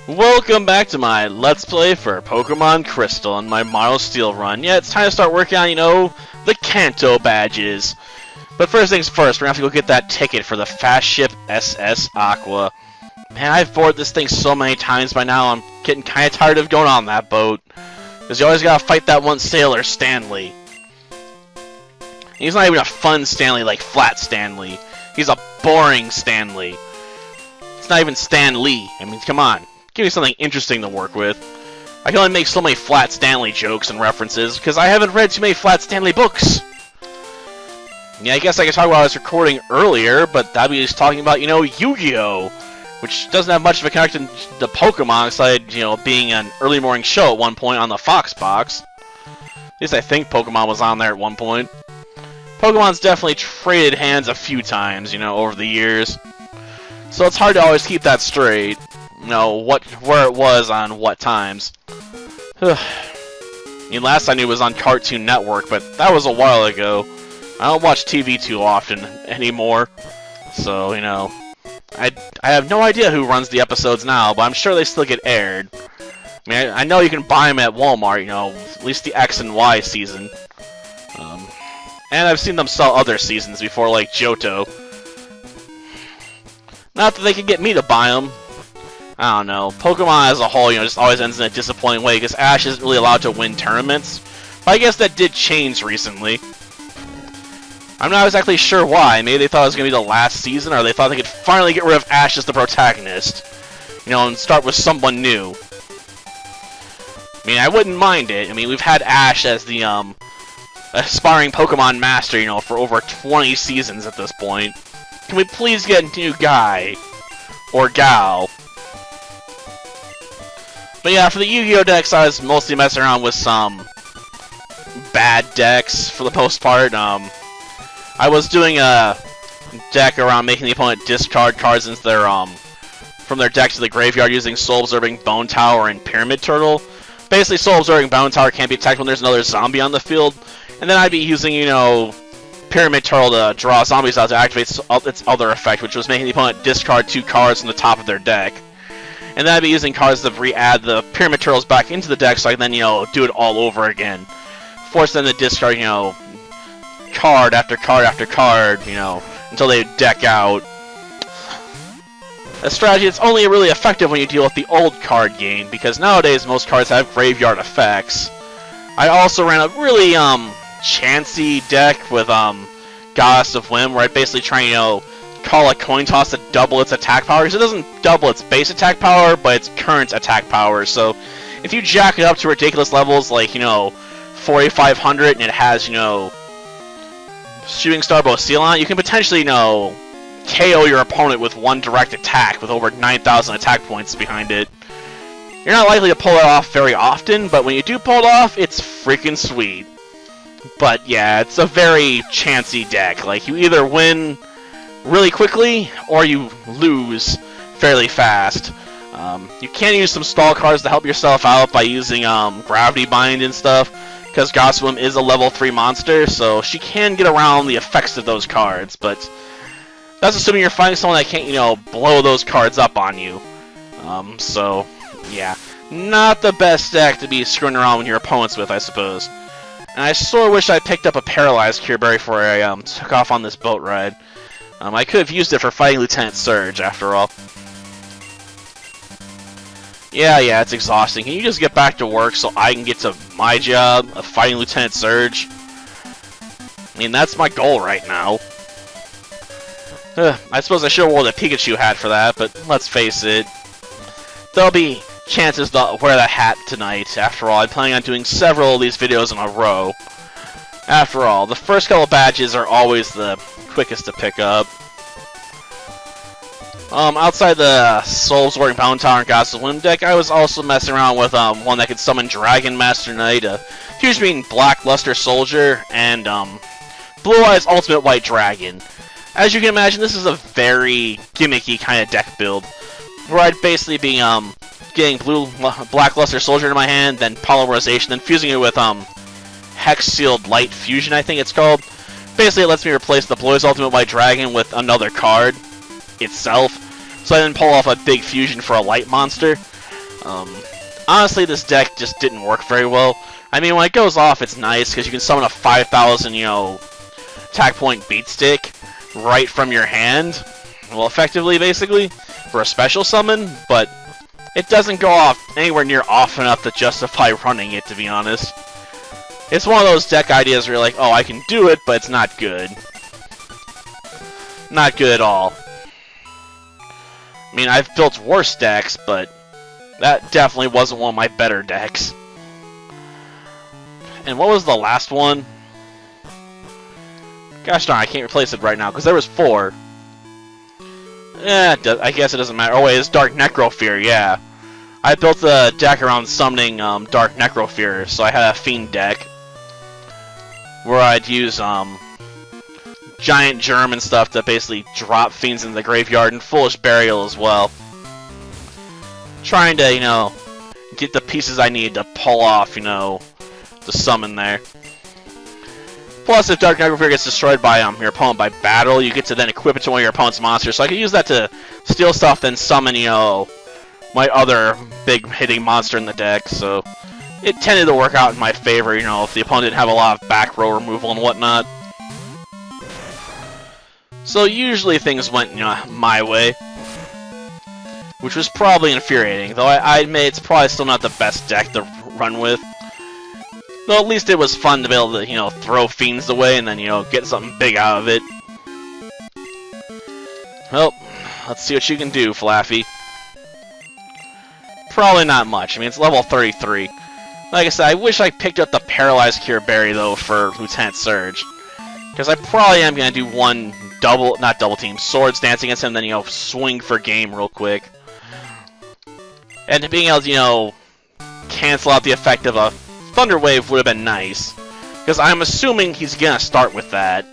Welcome back to my Let's Play for Pokemon Crystal and my Model Steel run. Yeah, it's time to start working on, the Kanto badges. But first things first, we're gonna have to go get that ticket for the fast ship SS Aqua. Man, I've boarded this thing so many times by now, I'm getting kinda tired of going on that boat. Because you always gotta fight that one sailor, Stanley. He's not even a fun Stanley like Flat Stanley. He's a boring Stanley. It's not even Stan Lee. I mean, come on. Give me something interesting to work with. I can only make so many Flat Stanley jokes and references because I haven't read too many Flat Stanley books. Yeah, I guess I could talk about what I was recording earlier, but that'd be just talking about, Yu-Gi-Oh! Which doesn't have much of a connection to Pokemon, aside, being an early morning show at one point on the Fox Box. At least I think Pokemon was on there at one point. Pokemon's definitely traded hands a few times, over the years. So it's hard to always keep that straight. Where it was on what times. Last I knew it was on Cartoon Network, but that was a while ago. I don't watch TV too often anymore. So, I have no idea who runs the episodes now, but I'm sure they still get aired. I mean, I know you can buy them at Walmart, at least the X and Y season. And I've seen them sell other seasons before, like Johto. Not that they could get me to buy them. I don't know. Pokemon as a whole, just always ends in a disappointing way because Ash isn't really allowed to win tournaments. But I guess that did change recently. I'm not exactly sure why. Maybe they thought it was going to be the last season, or they thought they could finally get rid of Ash as the protagonist. And start with someone new. I mean, I wouldn't mind it. I mean, we've had Ash as the, aspiring Pokemon Master, for over 20 seasons at this point. Can we please get a new guy? Or gal? But yeah, for the Yu-Gi-Oh! Decks, I was mostly messing around with some bad decks, for the most part. I was doing a deck around making the opponent discard cards into their, from their deck to the graveyard using Soul-Absorbing Bone Tower and Pyramid Turtle. Basically, Soul-Absorbing Bone Tower can't be attacked when there's another zombie on the field. And then I'd be using, Pyramid Turtle to draw zombies out to activate its other effect, which was making the opponent discard 2 cards from the top of their deck. And then I'd be using cards to re-add the Pyramid Turtles back into the deck so I can then, do it all over again. Force them to discard, card after card after card, until they deck out. A strategy that's only really effective when you deal with the old card game, because nowadays most cards have graveyard effects. I also ran a really, chancy deck with, Goddess of Whim, where I basically try, call a coin toss to double its attack power, because it doesn't double its base attack power, but its current attack power. So, if you jack it up to ridiculous levels, like, 4,500, and it has, Shooting Star Bocil on it, you can potentially, KO your opponent with one direct attack, with over 9,000 attack points behind it. You're not likely to pull it off very often, but when you do pull it off, it's freaking sweet. But yeah, it's a very chancy deck. Like, you either win really quickly, or you lose fairly fast. You can use some stall cards to help yourself out by using Gravity Bind and stuff, because Goddess of Whim is a level 3 monster, so she can get around the effects of those cards, but that's assuming you're finding someone that can't, blow those cards up on you. So, yeah. Not the best deck to be screwing around with your opponents with, I suppose. And I sort of wish I picked up a Paralyzed Cure Berry before I took off on this boat ride. I could have used it for fighting Lieutenant Surge, after all. Yeah, it's exhausting. Can you just get back to work so I can get to my job of fighting Lieutenant Surge? I mean, that's my goal right now. I suppose I should have worn the Pikachu hat for that, but let's face it. There'll be chances to wear that hat tonight. After all, I'm planning on doing several of these videos in a row. After all, the first couple badges are always the quickest to pick up. Outside the Soul-Absorbing Bone Tower and Goddess of Whim deck, I was also messing around with one that could summon Dragon Master Knight, a Huge Being Black Luster Soldier, and Blue Eyes Ultimate White Dragon. As you can imagine, this is a very gimmicky kind of deck build, where I'd basically be getting Black Luster Soldier into my hand, then Polymerization, then fusing it with Hex Sealed Light Fusion, I think it's called. Basically, it lets me replace the Blue Eyes Ultimate White Dragon with another card itself, so I didn't pull off a big fusion for a light monster. Honestly, this deck just didn't work very well. I mean, when it goes off, it's nice, because you can summon a 5,000, attack point beat stick right from your hand. Well, effectively, basically, for a special summon, but it doesn't go off anywhere near often enough to justify running it, to be honest. It's one of those deck ideas where you're like, oh, I can do it, but it's not good. Not good at all. I mean, I've built worse decks, but that definitely wasn't one of my better decks. And what was the last one? Gosh darn, I can't replace it right now, because there was 4. I guess it doesn't matter. Oh wait, it's Dark Necrofear, yeah. I built a deck around summoning Dark Necrofear, so I had a Fiend deck. Where I'd use Giant Germ and stuff to basically drop Fiends into the graveyard, and Foolish Burial as well. Trying to, get the pieces I need to pull off, the summon there. Plus, if Dark Necrofear gets destroyed by your opponent by battle, you get to then equip it to one of your opponent's monsters. So I could use that to steal stuff, then summon, my other big hitting monster in the deck. So it tended to work out in my favor, if the opponent didn't have a lot of back row removal and whatnot. So usually things went, my way. Which was probably infuriating, though I admit it's probably still not the best deck to run with. Though at least it was fun to be able to, throw Fiends away and then, get something big out of it. Well, let's see what you can do, Flaffy. Probably not much. I mean, it's level 33. Like I said, I wish I picked up the Paralyzed Cure Berry, though, for Lieutenant Surge. Because I probably am going to do one not double team, Swords Dance against him, then, swing for game real quick. And being able to, cancel out the effect of a Thunder Wave would have been nice. Because I'm assuming he's going to start with that.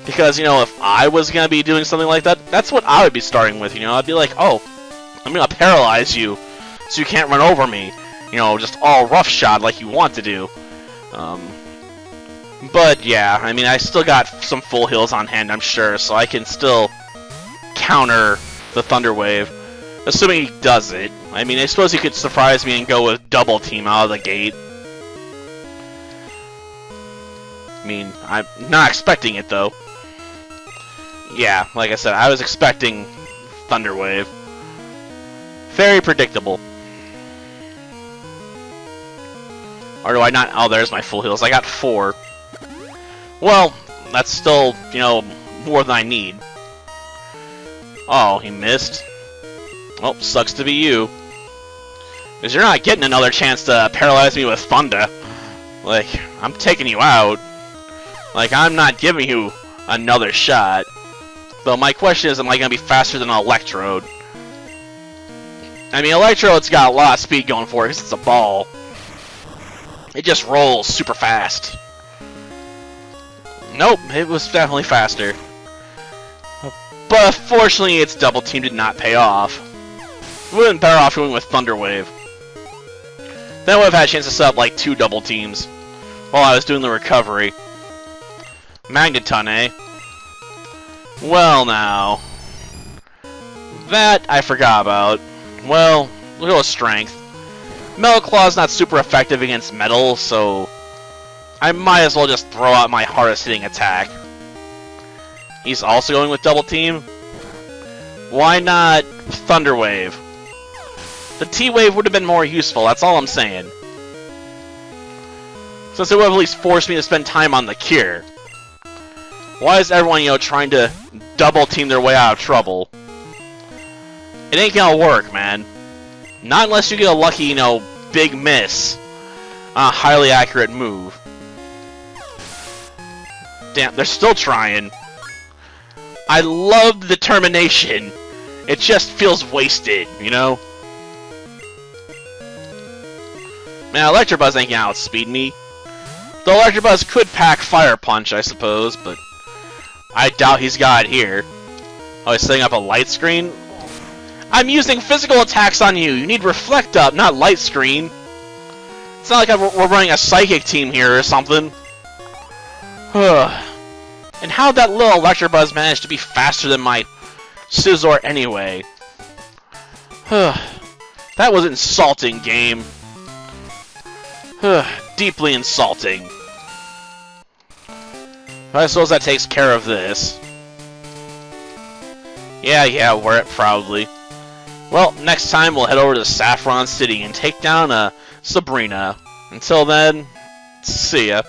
Because, if I was going to be doing something like that, that's what I would be starting with, I'd be like, oh, I'm going to paralyze you so you can't run over me. Just all roughshod like you want to do. But, yeah, I mean, I still got some full heals on hand, I'm sure, so I can still counter the Thunder Wave. Assuming he does it. I mean, I suppose he could surprise me and go with double team out of the gate. I mean, I'm not expecting it, though. Yeah, like I said, I was expecting Thunder Wave. Very predictable. Or do I not? Oh, there's my full heals. I got 4. Well, that's still, more than I need. Oh, he missed. Well, sucks to be you. Because you're not getting another chance to paralyze me with Thunder. Like, I'm taking you out. Like, I'm not giving you another shot. Though my question is, am I going to be faster than an Electrode? I mean, Electrode's got a lot of speed going for it because it's a ball. It just rolls super fast. Nope, it was definitely faster. But unfortunately, its double team did not pay off. It would have been better off going with Thunder Wave. Then I would have had a chance to set up like 2 double teams while I was doing the recovery. Magneton, eh? Well, now. That I forgot about. Well, we'll go with Strength. Metal Claw's not super effective against metal, so I might as well just throw out my hardest hitting attack. He's also going with Double Team. Why not Thunder Wave? The T-Wave would have been more useful, that's all I'm saying. Since it would have at least forced me to spend time on the cure. Why is everyone, trying to double team their way out of trouble? It ain't gonna work, man. Not unless you get a lucky, big miss on a highly accurate move. Damn, they're still trying. I love the determination. It just feels wasted, Man, Electabuzz ain't gonna outspeed me. The Electabuzz could pack Fire Punch, I suppose, but I doubt he's got it here. Oh, he's setting up a light screen? I'm using physical attacks on you! You need Reflect Up, not Light Screen! It's not like we're running a Psychic team here or something. And how'd that little Electabuzz manage to be faster than my Scizor anyway? That was insulting, game. Deeply insulting. I suppose that takes care of this. Yeah, wear it proudly. Well, next time we'll head over to Saffron City and take down Sabrina. Until then, see ya.